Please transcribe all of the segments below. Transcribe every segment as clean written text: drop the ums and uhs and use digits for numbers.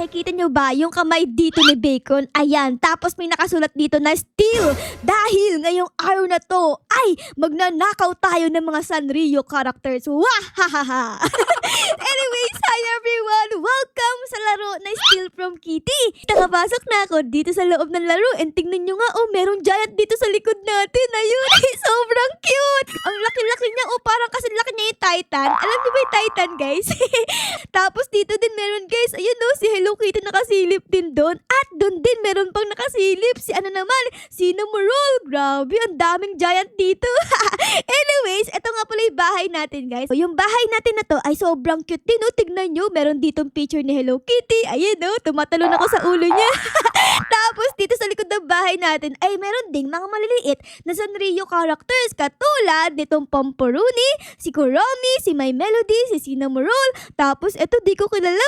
nakikita nyo ba yung kamay dito ni Bacon? Ayan, tapos may nakasulat dito na steal. Dahil ngayong araw na to ay magnanakaw tayo ng mga Sanrio characters. Wahahaha! Anyways, hi everyone! Welcome sa laro na Steal from Kitty. Nakapasok na ako dito sa loob ng laro and tingnan nyo nga, merong giant dito sa likod natin. Ayun, sobrang cute! Ang laki-laki niya, parang kasi laki niya yung Titan. Alam niyo ba yung Titan, guys? Tapos dito din meron, guys, ayun si Hello Kitty nakasilip din doon. At doon din meron pang nakasilip si Cinnamoroll. Grabe, ang daming giant dito. Anyways, eto nga pala yung bahay natin, guys. Yung bahay natin na to ay sobrang cute din, tignan nyo, meron ditong picture ni Hello Kitty. Ayun, tumatalon ako sa ulo niya. Tapos dito sa likod ng bahay natin ay meron ding mga maliliit na Sanrio characters katulad nitong Pomporuni, si Kuromi, si My Melody, si Cinnamoroll. Tapos eto di ko kilala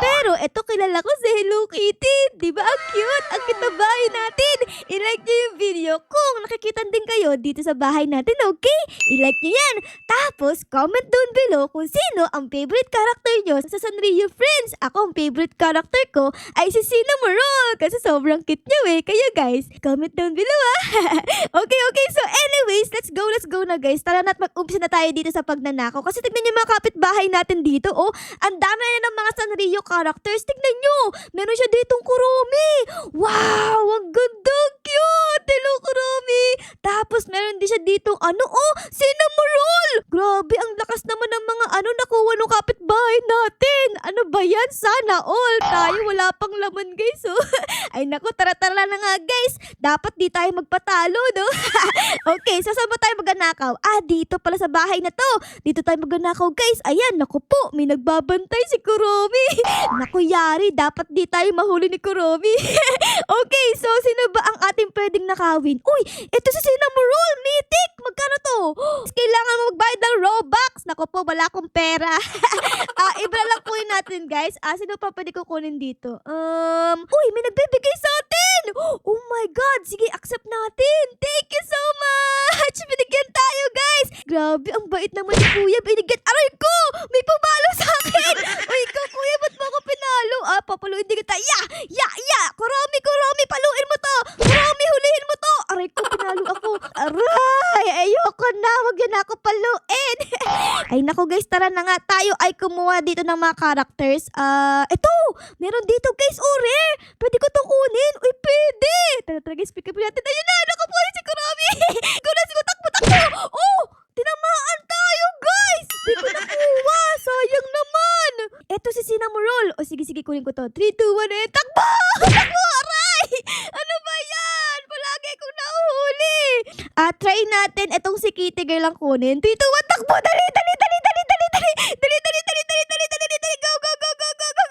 pero eto kilala ko si Hello Kitty. Diba ang cute? Ang cute na bahay natin. I-like nyo yung video kung nakikita din kayo dito sa bahay natin, okay? I-like nyo yan. Tapos comment down below kung sino ang favorite character nyo sa Sanrio Friends. Ako ang favorite character ko ay si Cinnamoroll kasi sobrang cute nyo Kaya guys, comment down below Okay. So anyways, let's go na guys. Tara na't mag-umpisa na tayo dito sa pagnanakaw. Kasi tignan nyo mga kapitbahay natin dito. Ang dami na ng mga Sanrio characters. Tignan nyo. Meron siya ditong Kuromi. Wow, ang ganda. Cute. Hello, Kuromi. Tapos meron din siya ditong Cinnamoroll. Grabe, ang lakas naman ng mga nakuha ng kapitbahay natin. Ano ba yan? Sana all. Tayo wala pang laman guys. Ay naku, tara na nga guys. Dapat di tayo magpatalo, no? Okay, so saan ba tayo magnanakaw? Dito pala sa bahay na to. Dito tayo magnanakaw guys. Ayan, naku po, may nagbabantay si Kuromi. Naku yari, dapat di tayo mahuli ni Kuromi. Okay, so sino ba ang ating pwedeng nakawin? Uy, ito si Cinnamoroll, Mythic. Magkano to? Kailangan mo magbayad ng Robux. Naku po, wala akong pera. Ibra lang kunin natin guys. Sino pa pwede ko kunin dito? Uy, may nagbibigay sa atin. Oh my God, sige, accept natin. Thank you so much. Binigyan tayo guys. Grabe, ang bait naman ni Kuya. Binigyan, aray ko, may pumalo sa akin. Uy, ikaw Kuya, ba't mo ako pinalo? Papaluin din kita. Ya. Kuromi, paluin mo to. Kuromi, hulihin mo to. Aray ko, pinalo ako. Aray, ayoko na. Wag yan ako paluin. Ay naku guys, tara na nga. Tayo ay kumuha dito ng mga characters. Ito, meron dito guys. Rare. Pwede ko itong kunin. Uy, pwede. Tara guys, pick up natin. Ayun na, nakapuha si Kuromi. Gulas ko, takbo. Tinamaan tayo guys. Di ko nakuha. Sayang naman. Ito si Cinnamoroll. Sige, kunin ko to. 3, 2, 1, takbo. Aray. Ano ba yan? Palagi kong nahuhuli. Try natin itong si Kitty Girl lang kunin. 3, 2, 1, takbo. Dali.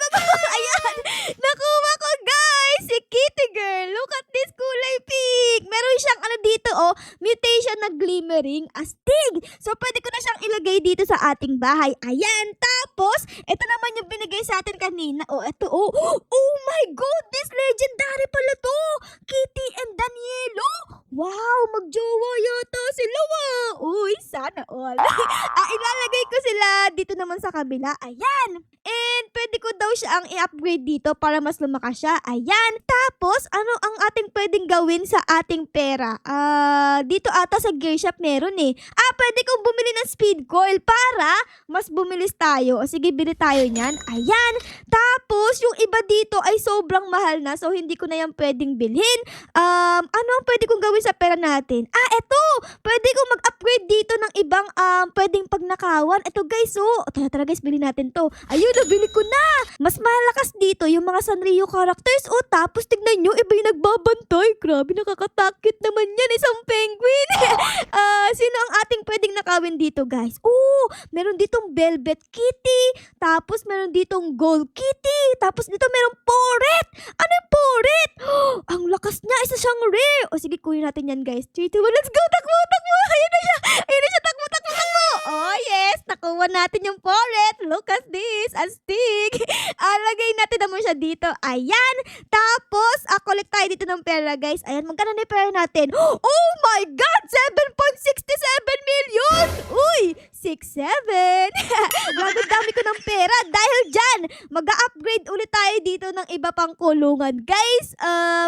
Go. Ayan. Nakuha ko guys. Si Kitty Girl. Look at this kulay pink. Meron siyang dito mutation na glimmering astig. So pwede ko na siyang ilagay dito sa ating bahay. Ayan. Tapos, ito naman yung binigay sa atin kanina. Ito. Oh my God. This legendary pala to. Kitty and Danielo. Wow, magjowa yata sila Uy, sana all. Ilalagay ko sila dito naman sa kabila. Ayan. And pwede ko daw siya ang i-upgrade dito para mas lumakas siya. Ayan. Tapos, ano ang ating pwedeng gawin sa ating pera? Dito ata sa gear shop meron pwede kong bumili ng speed coil para mas bumilis tayo. Sige, bili tayo niyan. Ayan. Tapos, yung iba dito ay sobrang mahal na. So, hindi ko na yan pwedeng bilhin. Ano ang pwede kong gawin sa pera natin? Eto! Pwede kong mag-upgrade dito ng ibang pwedeng pagnakawan. Ito guys, tara guys, bili natin to. Ayun, nabili ko na. Mas malakas dito yung mga Sanrio characters. Tapos tignan nyo, iba yung nagbabantay. Grabe, nakakatakit naman yan. Isang penguin. Sino ang ating pwedeng nakawin dito guys? Meron ditong Velvet Kitty. Tapos meron ditong Gold Kitty. Tapos dito merong Poret. Ano yung Poret? Ang lakas niya. Isa siyang rare. Sige, kunin natin yan guys. 3, 2, 1, let's go. Takbo. Ayun na siya. Takbo. Oh yes, nakuha natin yung Poret. Look at this. Astig. Lagay natin naman siya dito. Ayan. Tapos, collect tayo dito ng pera guys. Ayan, magkano na yung pera natin? Oh my God! 7.67 million! Uy! 6, 7. Grabe dami ko ng pera. Dahil dyan, mag-upgrade ulit tayo dito ng iba pang kulungan. Guys,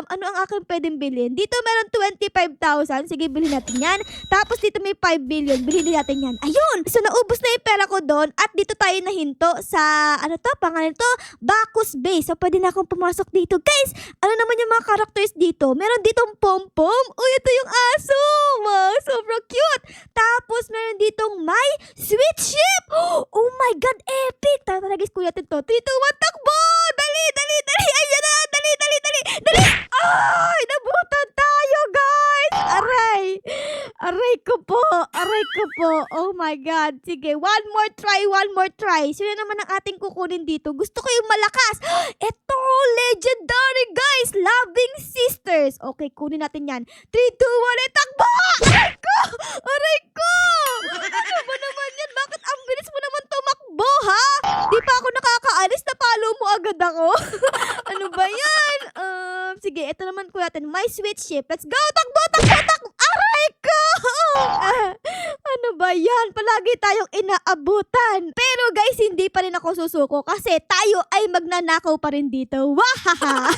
ano ang aking pwedeng bilhin? Dito meron 25,000. Sige, bilhin natin yan. Tapos dito may 5 billion. Bilhin natin yan. Ayun! So, naubos na yung pera ko doon. At dito tayo nahinto sa, ano to? Pangalan to? Bacchus Base. So, pwede na akong pumasok dito. Guys, ano naman yung mga characters dito? Meron ditong pom-pom. Uy, ito yung aso. Wow, sobrang cute. Tapos, meron ditong may sweet ship. Oh my God, epic. Tara, guys, kuya natin to. 3, 2, 1, takbo! Dali, dali, dali. Ayan na, dali, dali, dali. Dali! Ay, nabutan tayo, guys. Aray. Aray ko po. Aray ko po. Oh my God. Sige, one more try, one more try. Sino naman ang ating kukunin dito? Gusto ko yung malakas. Ito, legendary, guys. Loving Sisters. Okay, kunin natin yan. 3, 2, 1, takbo! Aray ko! Aray ko! Ano ba naman yan? Bakit ang bilis mo naman tumakbo, ha? Di pa ako nakakaalis, napalo mo agad ako. Ano ba yan? Sige, ito naman ko natin. My sweet ship. Let's go! Takbo! Takbo! Takbo! Aray ko! Ano ba yan? Palagi tayong inaabutan. Pero guys, hindi pa rin ako susuko kasi tayo ay magnanakaw pa rin dito. Wahaha!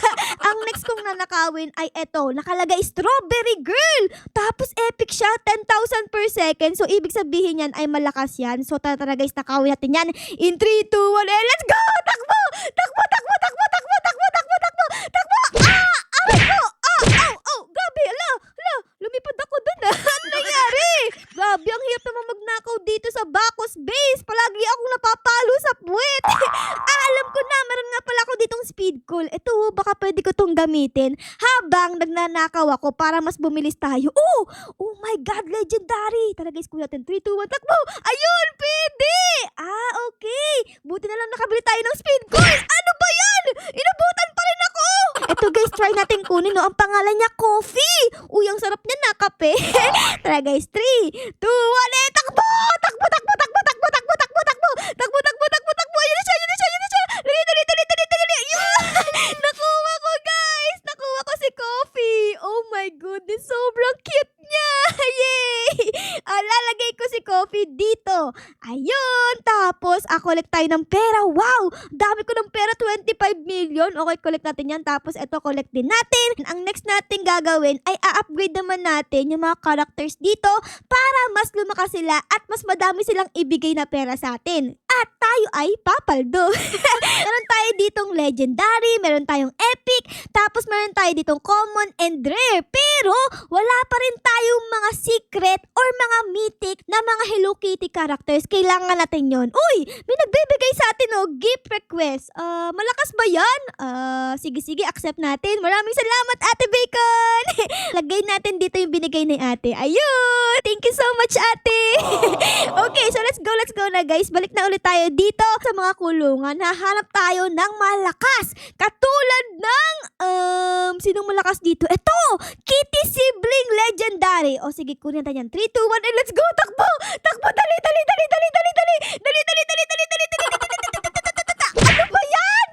Ang next kong nanakawin ay eto. Nakalagay Strawberry Girl. Tapos epic siya. 10,000 per second. So, ibig sabihin yan ay malakas yan. So, tara guys, nakawin natin yan. In 3, 2, 1, and let's go! Takbo! Takbo! Takbo! Takbo! Takbo! Takbo! Takbo! Takbo! Takbo! Ah! Aray ko! Grabe! Ala! Lumipad ako dun ah. Ano nangyari? Grabe, ang hirap naman magnakaw dito sa Bacchus Base. Palagi akong napapalo sa puwet. Alam ko na, meron nga pala ako ditong speed call. Ito, baka pwede ko tong gamitin habang nagnanakaw ako para mas bumilis tayo. Oh my God, legendary. Tara guys, kuya natin. 3, 2, 1, takbo. Ayun, pwede. Okay. Buti na lang nakabili tayo ng speed call. Ano ba yan? Inabutan pa rin ako. Ito guys, try natin kunin. No? Ang pangalan niya, Coffee. Uy, ang sarap niya na, kape. Tara guys, 3, 2, 1, takbo! Takbo, takbo, takbo, takbo, takbo, takbo, takbo, takbo, takbo, takbo, takbo. Ayun na siya, ayun na siya, ayun na siya. Dali, dali, dali, dali, dali. Nakuha ko, guys. Nakuha ko si Coffee. Oh my goodness, sobrang cute niya. Yay! Lalagay ko si Coffee dito. Ayun. Tapos, collect tayo ng pera. Wow! Dami ko ng pera. 25 million. Okay, collect natin yan. Tapos, ito, collect din natin. Ang next natin gagawin ay a-upgrade naman natin yung mga characters dito para mas lumakas sila at mas madami silang ibigay na pera sa atin. At tayo ay papaldo. Meron tayo ditong legendary, meron tayong epic, tapos meron tayo ditong common and rare. Pero, wala pa rin tayong mga secret or mga mythic na mga Hello Kitty characters. Kailangan natin yon. Uy, may nagbibigay sa atin gift request. Malakas ba yan? Sige, accept natin. Maraming salamat, Ate Bacon! Lagay natin dito yung binigay ni ate. Ayun! Thank you so much, ate! Okay, so let's go na guys. Balik na ulit tayo dito sa mga kulungan. Hahanap tayo ng malakas. Katulad ng, sinong malakas dito? Ito! Kitty Sibling Legendary. O sige, kunin natin yan. 3, 2, 1, and let's go! Takbo! Takbo! Dali! Dali! Dali! Dali! Dali! Dali! Dali! Dali! Dali! Dali! Dali! Ano ba yan?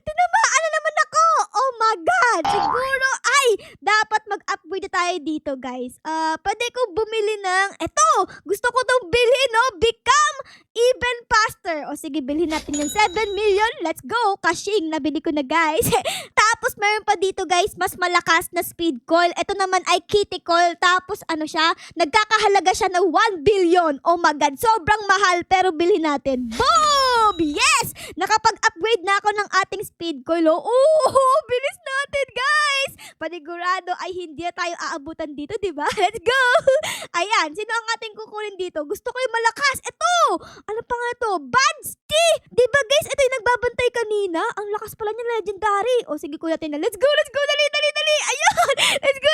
Tinamaan na naman ako! Oh my God! Siguro ay dapat mag-upgrade tayo dito, guys. Pwede ko bumili ng, eto, gusto ko itong bilhin, no? Become even faster. O sige, bilhin natin yung 7 million. Let's go. Kashing, nabili ko na, guys. Tapos, meron pa dito, guys, mas malakas na speed call. Ito naman ay kitty call. Tapos, ano siya? Nagkakahalaga siya ng 1 billion. Oh my God, sobrang mahal, pero bilhin natin. Boom! Yes! Nakapag-upgrade na ako ng ating speed call. Oh, bilis natin, guys! Panigurado ay hindi na tayo aabutan dito, di ba? Let's go! Ayan, sino ang ating kukunin dito? Gusto ko yung malakas. Ito! Ano pa nga ito? Badsty! Di ba, guys? Ito yung nagbabantay kanina. Ang lakas pala niya, legendary. O, sige, kuya natin na. Let's go! Dali! Ayun! Let's go!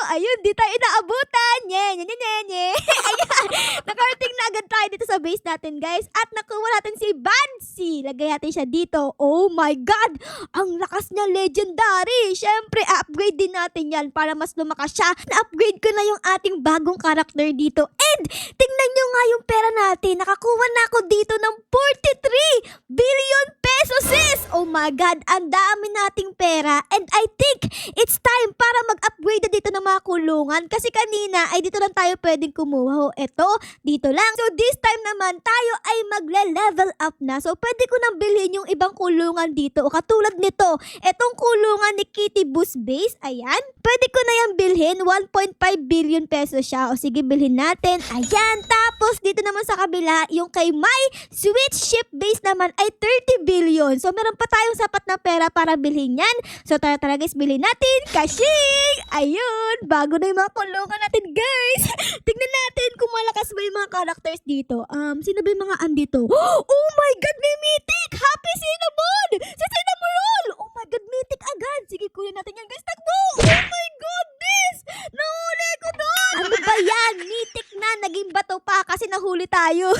Ayun, di tayo inaabutan. Nye. Ayan! Nakarating na agad tayo dito sa base natin, guys. At nakuha natin si Badsy. Lagay natin siya dito. Oh my God! Ang lakas niya, legendary. Siyempre, upgrade din natin yan para mas lumakas siya. Na-upgrade ko na yung ating bagong character dito. And, tingnan nyo nga yung pera natin. Nakakuha na ako dito ng 43 billion pesos, sis! Oh my God, ang dami nating pera. And I think it's time para mag-upgrade upgrade dito ng mga kulungan kasi kanina ay dito lang tayo pwedeng kumuha. Eto, dito lang. So this time naman tayo ay magle-level up na. So pwede ko nang bilhin yung ibang kulungan dito. O katulad nito, etong kulungan ni Kitty Boost Base, ayan. Pwede ko na yan bilhin, 1.5 billion pesos siya. O sige, bilhin natin. Ayan, tapos dito naman sa kabila, yung kay My Sweet Ship Base naman ay 30 billion. So meron pa tayong sapat na pera para bilhin yan. So tara guys, bilhin natin. Kashing! Ayun, bago na yung mga kulungan natin guys. Tignan natin kung malakas ba yung mga characters dito. Sino ba yung mga andito? Oh my God, may mythic! Happy Cinnamon! Si Cinnamon Roll! Oh my God, mythic agad. Sige, kunin natin yan guys. Takbo! Oh my goodness! Nahuli ko doon! Ano ba yan? Mythic na. Naging bato pa kasi nahuli tayo.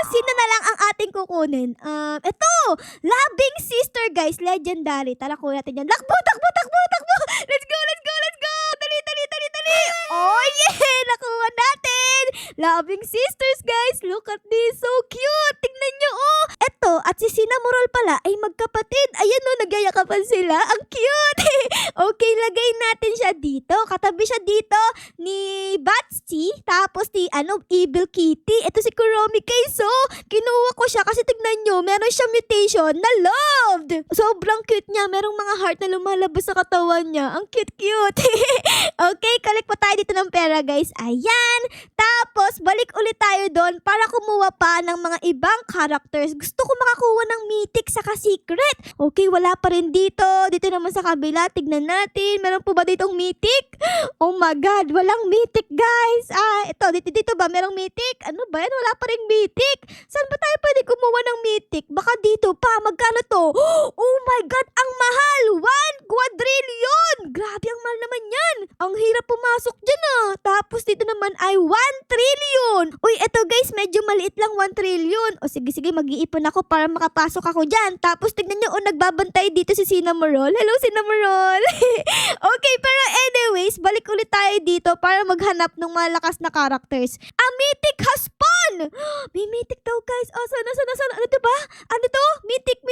Sino na lang ang ating kukunin? Ito! Labing Sister guys. Legendary. Tara, kunin natin yan. Takbo! Takbo! Takbo! Takbo! Let's go! Let's go! Let's go! Dali! Dali! Dali! Dali! Oh yeah! Nakuha natin! Loving Sisters guys. Look at this. So cute! Tingnan nyo oh! Eto, at si Cinnamoroll pala ay magkapatid. Ayan oh, nagyayakapan sila. Ang cute! Okay, lagay natin siya dito. Katabi siya dito ni Batsy. Tapos ni Evil Kitty. Ito si Kuromi Keiso. Kinuha ko siya kasi tignan nyo, meron siyang mutation na loved. Sobrang cute niya. Merong mga heart na lumalabas sa katawan niya. Ang cute-cute. Okay, collect pa tayo dito ng pera guys. Ayan. Tapos, balik ulit tayo doon para kumuha pa ng mga ibang characters. Gusto ko makakuha ng mythic saka secret. Okay, wala pa rin dito. Dito naman sa kabila, tignan natin. Meron po ba ditong mythic? Oh my God, walang mythic guys. Ito, dito ba merong mythic? Ano ba yan? Wala pa rin mythic. Saan ba tayo pwede kumuha ng mythic? Baka dito pa. Magkano to? Oh my God, ang mahal. 1 quadrillion. Grabe, ang mahal naman yan. Ang hirap pumasok dyan Tapos dito naman ay 1 trillion. Uy, eto guys, medyo maliit lang 1 trillion. O sige, mag-iipon ako para makapasok ako dyan. Tapos tignan nyo, nagbabantay dito si Cinnamoroll. Hello, Cinnamoroll. Okay, pero anyways, balik ulit tayo dito para maghanap ng malakas na characters. A mythic has spawned! May mythic daw guys. Sana. Ano to ba? Ano to? Mythic,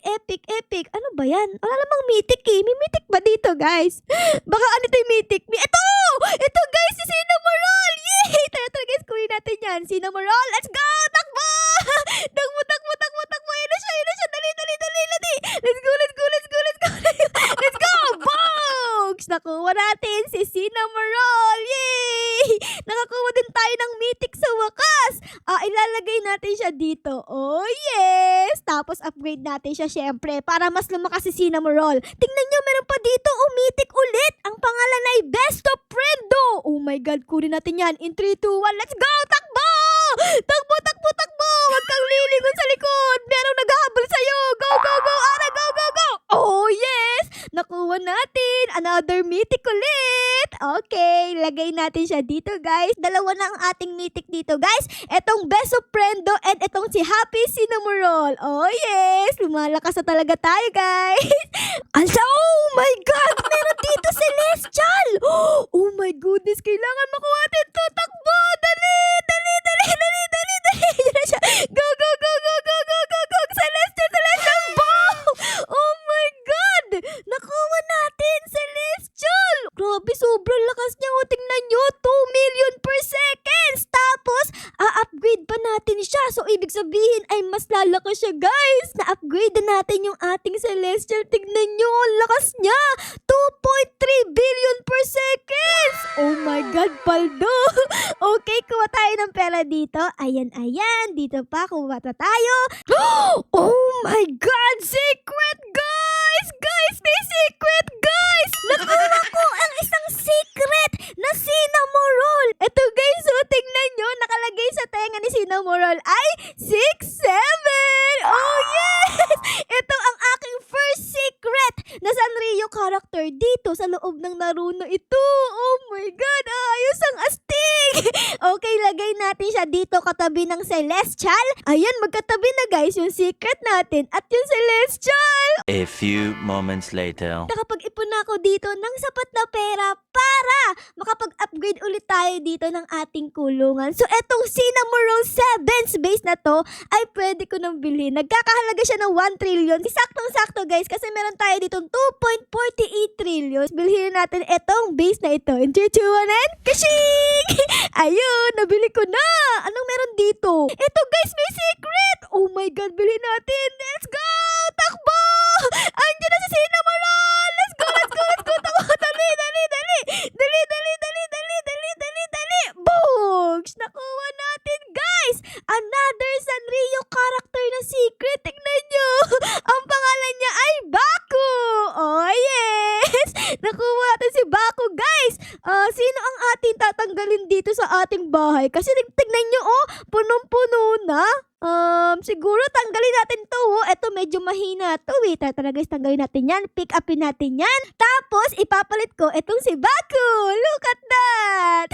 epic. Ano ba yan? Wala namang mythic eh. May mythic ba dito guys? Baka ano to yung mythic? Ito guys, si Cinnamoroll! Yay! Tara guys, kunin natin yan. Cinnamoroll, let's go! Takbo! Takbo! Yan na siya. Dali. Let's go! Let's go! Bogs! Nakuha natin si Cinnamoroll! Yay! Nakakuha din tayo ng mythic sa wakas. Ilalagay natin siya dito. Oh yes! Tapos upgrade natin siya syempre para mas lumakas si Cinnamoroll. Tingnan nyo, meron pa dito. Mythic ulit. Ang pangalan ay Best of Friendo. Oh my God, kunin natin yan. In 3, 2, 1, let's go! Takbo! Huwag kang lilingon sa likod. Merong naghahabol sa'yo. Go! Ara, go! Oh yes! Nakuha natin. Another mythic ulit. Okay, lagay natin siya dito guys. Dalawa na ang ating mythic dito guys. Etong Best of Friendo and etong si Happy Cinnamoroll. Oh yes! Lumalakas na talaga tayo guys. Oh my God! Meron dito Celestial! Oh my goodness! Kailangan makuha natin to. Takbo! Dali! Yan na siya. Go! Celestial! Boom! Oh my God! Nakuha natin Celestial! Grabe, sobrang lakas niya. Tingnan nyo, 2 million per seconds. Tapos, upgrade pa natin siya. So, ibig sabihin ay mas lalakas siya, guys. Na-upgrade na natin yung ating Celestial. Tignan nyo, ang lakas niya. 2.3 billion per seconds. Oh my God, paldo. Okay, kuha tayo ng pera dito. Ayan. Dito pa, kuha tayo. Oh my God, secret, guys. May secret, guys. Nakuha ko ang isang secret na Cinnamoroll. Ito guys, tingnan nyo. Nakalagay sa tenga ni Cinnamoroll ay 6'7". Oh yes! Ito ang aking first secret na Sanrio character dito sa loob ng Naruno ito. Oh my God, ayos ang astig. Okay, lagay natin siya dito katabi ng Celestial. Ayan, magkatabi na guys yung secret natin at yung Celestial. A few moments later. Nakapag-ipon na ako dito ng sapat na pera para makapag-upgrade ulit tayo dito ng ating kulungan. So, etong Cinnamoroll 7's base na to ay pwede ko nang bilhin. Nagkakahalaga siya ng 1 trillion. Saktong-sakto guys kasi meron tayo dito 2.48 trillion. Bilhin natin etong base na ito. In 3, 2, 1, and kashing! Ayun, nabili ko na. Anong meron dito? Ito guys, may secret. Oh my God, bilhin natin. Let's go! Takbo! Andiyan na si Cinnamoroll! Let's go, let's go, let's go! Takbo! Dali, dali, dali! Dali, dali, dali, dali, dali, dali, dali! Boogs! Nakuha natin, guys! Another Sanrio character na secret. Tignan nyo! Ang pangalan niya ay Baku! Oh, yes! Nakuha natin si Baku, guys! Sino ang ating tatanggalin dito sa ating bahay? Kasi tignan nyo, oh! Punong-puno na. Siguro tanggalin natin to. Eto medyo mahina to. Wait, tara guys, tanggalin natin yan. Pick upin natin yan. Tapos, ipapalit ko etong si Baku. Look at that!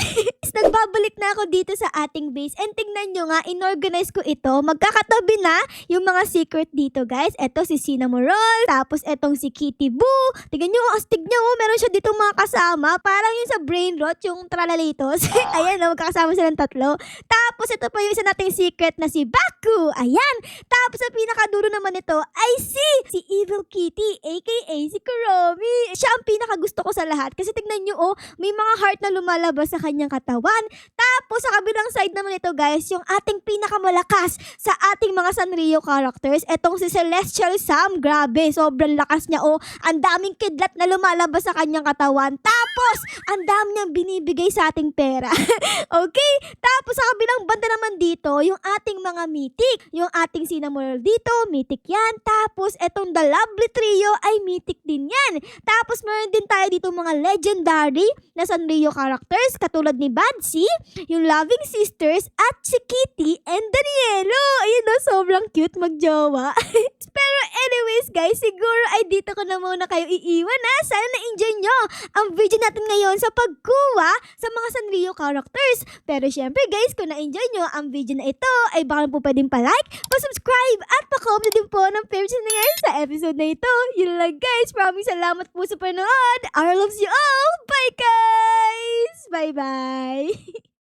Nagbabalik na ako dito sa ating base. And tingnan nyo nga, inorganize ko ito. Magkakatabi na yung mga secret dito, guys. Eto si Cinnamoroll. Tapos etong si Kitty Boo. Tingnan nyo, astig nyo. Meron siya dito mga kasama. Parang yung sa brain rot, yung tralalitos. Ayan, magkakasama silang tatlo. Tapos ito pa yung isa nating secret na si Baku. Ayan. Tapos sa pinakadulo naman ito ay si Evil Kitty, aka si Kuromi. Siya ang pinakagusto ko sa lahat. Kasi tignan nyo, oh, may mga heart na lumalabas sa kanyang katawan. Tapos sa kabilang side naman ito, guys, yung ating pinakamalakas sa ating mga Sanrio characters. Etong si Celestial Sam. Grabe, sobrang lakas niya, oh. Ang daming kidlat na lumalabas sa kanyang katawan. Tapos, ang dami niyang binibigay sa ating pera. Okay? Tapos sa kabilang banda naman dito, yung ating mga mythic. Yung ating Cinnamoroll dito, mythic yan. Tapos, etong The Lovely Trio ay mythic din yan. Tapos, meron din tayo dito mga legendary na Sanrio characters, katulad ni Badsy, yung Loving Sisters, at si Kitty and Danielo. Ayun, no, sobrang cute magjowa. Pero anyways, guys, siguro ay dito ko na muna kayo iiwan, ha. Sana na-enjoy nyo ang video natin ngayon sa pagkuha sa mga Sanrio characters. Pero syempre, guys, kung na-enjoy nyo ang video na ito, ay baka po pwedeng pa-like, pa-subscribe, at pa-comment din po ng favorite nangyari sa episode na ito. Yun lang, guys. Maraming salamat po sa panood. I loves you all. Bye, guys! Bye-bye!